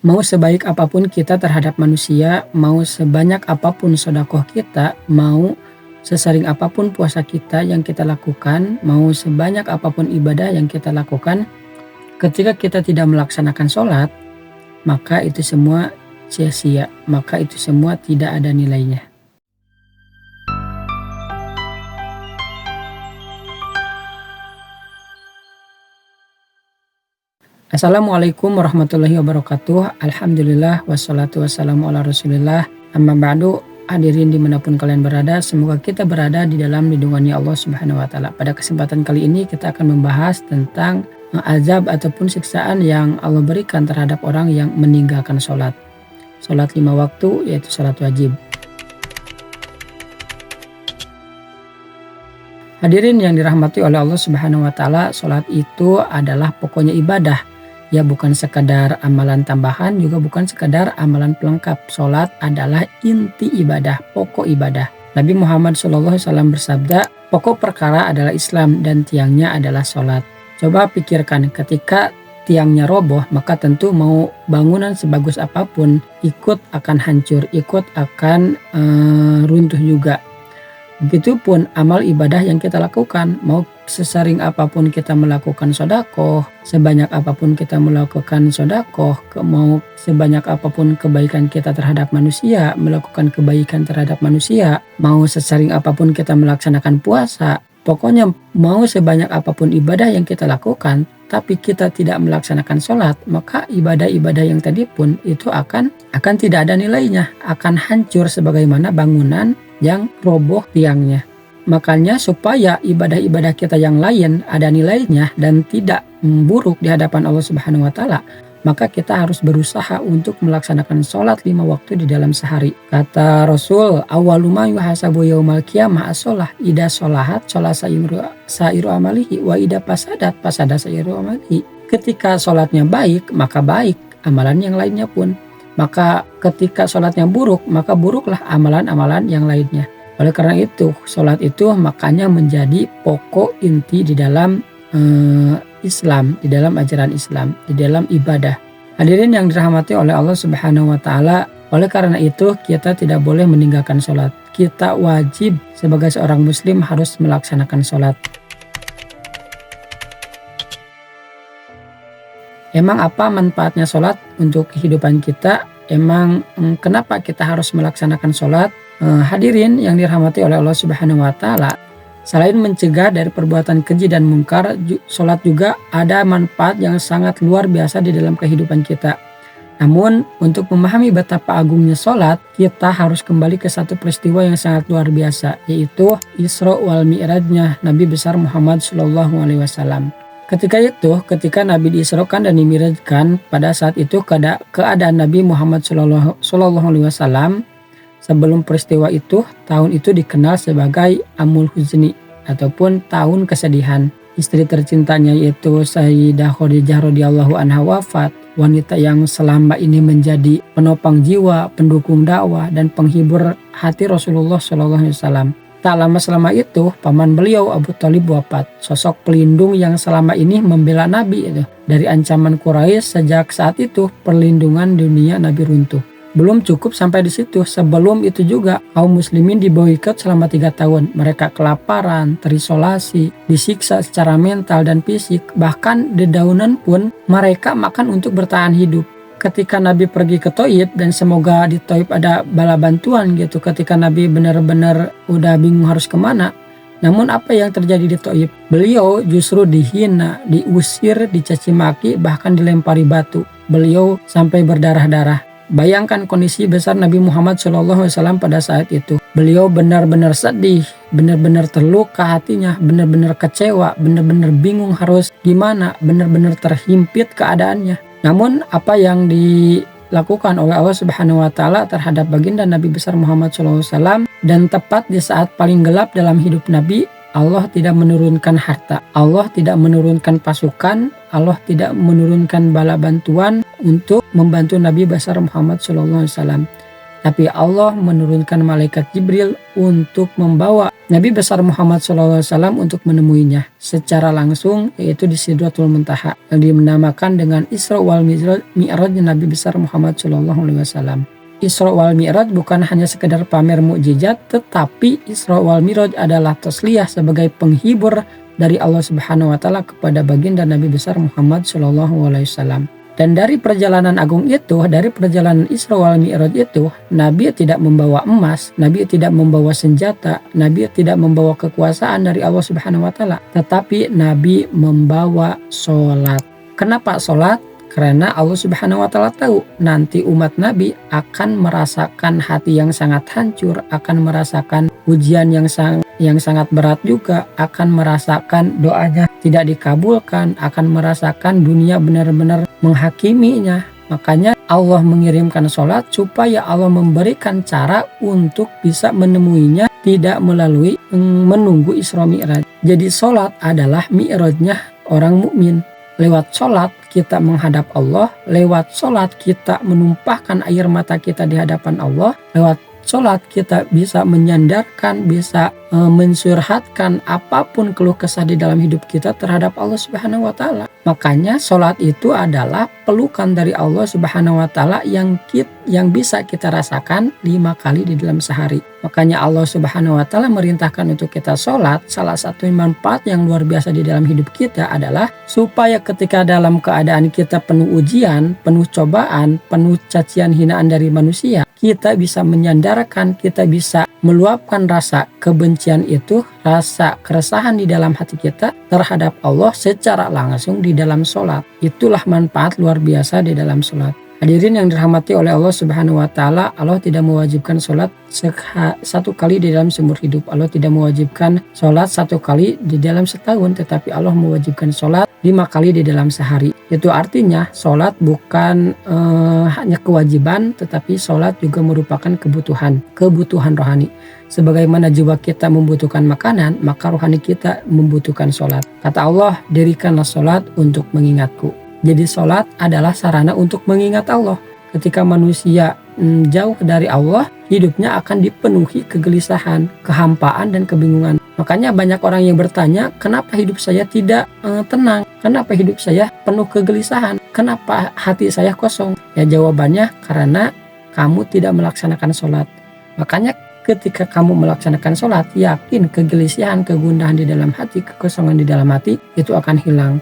Mau sebaik apapun kita terhadap manusia, mau sebanyak apapun sedekah kita, mau sesering apapun puasa kita yang kita lakukan, mau sebanyak apapun ibadah yang kita lakukan, ketika kita tidak melaksanakan sholat, maka itu semua sia-sia, maka itu semua tidak ada nilainya. Assalamualaikum warahmatullahi wabarakatuh. Alhamdulillah wassalatu wassalamu ala rasulillah. Amma ba'du, hadirin dimanapun kalian berada, semoga kita berada di dalam lindungannya Allah Subhanahu wa Ta'ala. Pada kesempatan kali ini kita akan membahas tentang azab ataupun siksaan yang Allah berikan terhadap orang yang meninggalkan sholat 5 waktu, yaitu sholat wajib. Hadirin yang dirahmati oleh Allah Subhanahu wa Ta'ala, sholat itu adalah pokoknya ibadah. Ya, bukan sekadar amalan tambahan, juga bukan sekadar amalan pelengkap. Sholat adalah inti ibadah, pokok ibadah. Nabi Muhammad SAW bersabda, pokok perkara adalah Islam dan tiangnya adalah sholat. Coba pikirkan, ketika tiangnya roboh, maka tentu mau bangunan sebagus apapun ikut akan hancur, ikut akan runtuh juga. Begitupun amal ibadah yang kita lakukan, mau sesering apapun kita melakukan sedekah, sebanyak apapun kita melakukan sedekah, mau sebanyak apapun kebaikan kita terhadap manusia, melakukan kebaikan terhadap manusia, mau sesering apapun kita melaksanakan puasa, pokoknya mau sebanyak apapun ibadah yang kita lakukan, tapi kita tidak melaksanakan sholat, maka ibadah-ibadah yang tadi pun itu akan tidak ada nilainya, akan hancur sebagaimana bangunan yang roboh tiangnya. Makanya supaya ibadah-ibadah kita yang lain ada nilainya dan tidak buruk di hadapan Allah Subhanahu wa Ta'ala, maka kita harus berusaha untuk melaksanakan sholat 5 waktu di dalam sehari. Kata Rasul, awwalu ma yuhasabu yaumal qiyamah as-sholah, ida sholahat sholat sairu amalihi wa ida pasada sairu amalihi. Ketika sholatnya baik, maka baik amalan yang lainnya pun. Maka ketika sholatnya buruk, maka buruklah amalan-amalan yang lainnya. Oleh karena itu, sholat itu makanya menjadi pokok inti di dalam Islam, di dalam ajaran Islam, di dalam ibadah. Hadirin yang dirahmati oleh Allah Subhanahu wa Ta'ala, oleh karena itu kita tidak boleh meninggalkan sholat. Kita wajib sebagai seorang muslim harus melaksanakan sholat. Emang apa manfaatnya sholat untuk kehidupan kita? Emang kenapa kita harus melaksanakan sholat? Hadirin yang dirahmati oleh Allah Subhanahu wa Ta'ala, selain mencegah dari perbuatan keji dan mungkar, sholat juga ada manfaat yang sangat luar biasa di dalam kehidupan kita. Namun untuk memahami betapa agungnya sholat, kita harus kembali ke satu peristiwa yang sangat luar biasa, yaitu Isra wal Mi'rajnya Nabi besar Muhammad SAW. Ketika Nabi diisrokan dan dimirajkan, pada saat itu keadaan Nabi Muhammad SAW sebelum peristiwa itu, tahun itu dikenal sebagai Amul Huzni ataupun tahun kesedihan. Istri tercintanya yaitu Sayyidah Khadijah radhiyallahu anha wafat, wanita yang selama ini menjadi penopang jiwa, pendukung dakwah dan penghibur hati Rasulullah SAW. Tak lama selama itu, paman beliau Abu Thalib wafat, sosok pelindung yang selama ini membela Nabi itu dari ancaman Quraisy. Sejak saat itu, perlindungan dunia Nabi runtuh. Belum cukup sampai di situ, sebelum itu juga kaum muslimin diboikot selama 3 tahun. Mereka kelaparan, terisolasi, disiksa secara mental dan fisik, bahkan dedaunan pun mereka makan untuk bertahan hidup. Ketika Nabi pergi ke Thaif, dan semoga di Thaif ada bala bantuan gitu, ketika Nabi benar-benar udah bingung harus kemana. Namun apa yang terjadi di Thaif? Beliau justru dihina, diusir, dicaci maki, bahkan dilempari batu. Beliau sampai berdarah-darah. Bayangkan kondisi besar Nabi Muhammad SAW pada saat itu. Beliau benar-benar sedih, benar-benar terluka hatinya, benar-benar kecewa, benar-benar bingung harus gimana, benar-benar terhimpit keadaannya. Namun apa yang dilakukan oleh Allah Subhanahu wa Ta'ala terhadap baginda Nabi besar Muhammad SAW, dan tepat di saat paling gelap dalam hidup Nabi, Allah tidak menurunkan harta, Allah tidak menurunkan pasukan, Allah tidak menurunkan bala bantuan untuk membantu Nabi besar Muhammad SAW. Tapi Allah menurunkan malaikat Jibril untuk membawa Nabi besar Muhammad SAW untuk menemuinya secara langsung, yaitu di Sidratul Muntaha yang dinamakan dengan Isra wal Mi'raj Nabi besar Muhammad SAW. Isra wal Mi'raj bukan hanya sekedar pamer mukjizat, tetapi Isra wal Mi'raj adalah tasliyah sebagai penghibur dari Allah Subhanahu wa taala kepada baginda Nabi besar Muhammad SAW. Dan dari perjalanan agung itu, dari perjalanan Isra wal Mi'raj itu, Nabi tidak membawa emas, Nabi tidak membawa senjata, Nabi tidak membawa kekuasaan dari Allah Subhanahu wa taala, tetapi Nabi membawa sholat. Kenapa sholat? Karena Allah Subhanahu wa taala tahu nanti umat Nabi akan merasakan hati yang sangat hancur, akan merasakan ujian yang sangat berat juga, akan merasakan doanya tidak dikabulkan, akan merasakan dunia benar-benar menghakiminya. Makanya Allah mengirimkan sholat supaya Allah memberikan cara untuk bisa menemuinya, tidak melalui menunggu Isra Mi'raj. Jadi sholat adalah mi'rajnya orang mukmin. Lewat sholat kita menghadap Allah, lewat sholat kita menumpahkan air mata kita di hadapan Allah, lewat sholat kita bisa menyandarkan, bisa mensurhatkan apapun keluh kesah di dalam hidup kita terhadap Allah Subhanahu wa taala. Makanya sholat itu adalah pelukan dari Allah Subhanahu wa taala yang bisa kita rasakan 5 kali di dalam sehari. Makanya Allah Subhanahu wa taala merintahkan untuk kita sholat. Salah satu manfaat yang luar biasa di dalam hidup kita adalah supaya ketika dalam keadaan kita penuh ujian, penuh cobaan, penuh cacian hinaan dari manusia, kita bisa menyandarkan, kita bisa meluapkan rasa kebencian itu, rasa keresahan di dalam hati kita terhadap Allah secara langsung di dalam sholat. Itulah manfaat luar biasa di dalam sholat. Hadirin yang dirahmati oleh Allah Subhanahu wa taala, Allah tidak mewajibkan sholat 1 kali di dalam seumur hidup. Allah tidak mewajibkan sholat 1 kali di dalam setahun, tetapi Allah mewajibkan sholat 5 kali di dalam sehari. Itu artinya sholat bukan hanya kewajiban, tetapi sholat juga merupakan kebutuhan rohani. Sebagaimana jiwa kita membutuhkan makanan, maka rohani kita membutuhkan sholat. Kata Allah, dirikanlah sholat untuk mengingatku. Jadi sholat adalah sarana untuk mengingat Allah. Ketika manusia jauh dari Allah, hidupnya akan dipenuhi kegelisahan, kehampaan, dan kebingungan. Makanya banyak orang yang bertanya, kenapa hidup saya tidak tenang? Kenapa hidup saya penuh kegelisahan? Kenapa hati saya kosong? Ya jawabannya karena kamu tidak melaksanakan sholat. Makanya ketika kamu melaksanakan sholat, yakin kegelisahan, kegundahan di dalam hati, kekosongan di dalam hati itu akan hilang.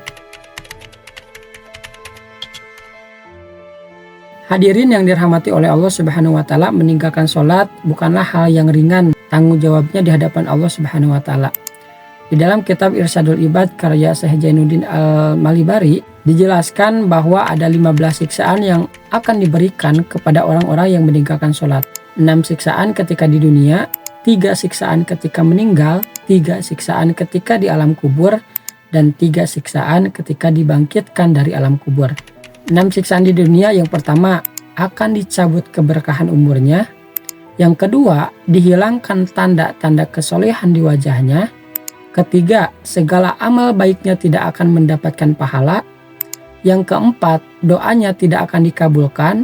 Hadirin yang dirahmati oleh Allah Subhanahu wa taala, meninggalkan sholat bukanlah hal yang ringan, tanggung jawabnya di hadapan Allah Subhanahu wa taala. Di dalam kitab Irsyadul Ibad karya Syekh Jainuddin Al-Malibari dijelaskan bahwa ada 15 siksaan yang akan diberikan kepada orang-orang yang meninggalkan sholat. 6 siksaan ketika di dunia, 3 siksaan ketika meninggal, 3 siksaan ketika di alam kubur, dan 3 siksaan ketika dibangkitkan dari alam kubur. 6 siksaan di dunia, yang pertama akan dicabut keberkahan umurnya, yang kedua dihilangkan tanda-tanda kesolehan di wajahnya, ketiga segala amal baiknya tidak akan mendapatkan pahala, yang keempat doanya tidak akan dikabulkan,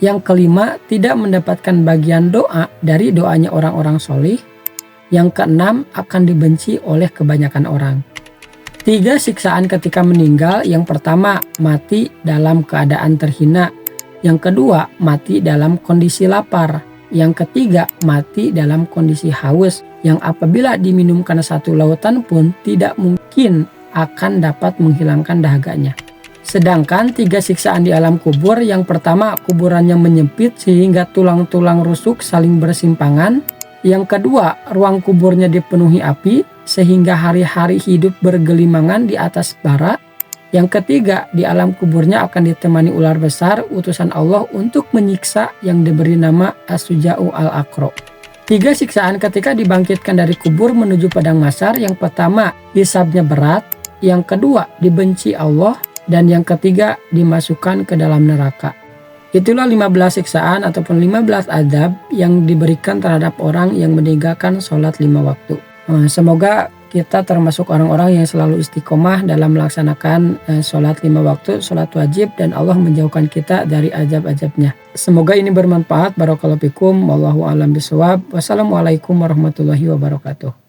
yang kelima tidak mendapatkan bagian doa dari doanya orang-orang solih, yang keenam akan dibenci oleh kebanyakan orang. 3 siksaan ketika meninggal, yang pertama mati dalam keadaan terhina, yang kedua mati dalam kondisi lapar, yang ketiga mati dalam kondisi haus, yang apabila diminumkan 1 lautan pun tidak mungkin akan dapat menghilangkan dahaganya. Sedangkan 3 siksaan di alam kubur, yang pertama kuburannya menyempit sehingga tulang-tulang rusuk saling bersimpangan, yang kedua ruang kuburnya dipenuhi api sehingga hari-hari hidup bergelimangan di atas bara. Yang ketiga, di alam kuburnya akan ditemani ular besar utusan Allah untuk menyiksa yang diberi nama As-Suja'u Al-Aqra. 3 siksaan ketika dibangkitkan dari kubur menuju padang mahsyar, yang pertama hisabnya berat, yang kedua dibenci Allah, dan yang ketiga dimasukkan ke dalam neraka. Itulah 15 siksaan ataupun 15 azab yang diberikan terhadap orang yang meninggalkan sholat 5 waktu. Semoga kita termasuk orang-orang yang selalu istiqomah dalam melaksanakan sholat 5 waktu, sholat wajib, dan Allah menjauhkan kita dari azab-azabnya. Semoga ini bermanfaat. Barakallahu fikum. Wallahu a'lam bishawab. Wassalamualaikum warahmatullahi wabarakatuh.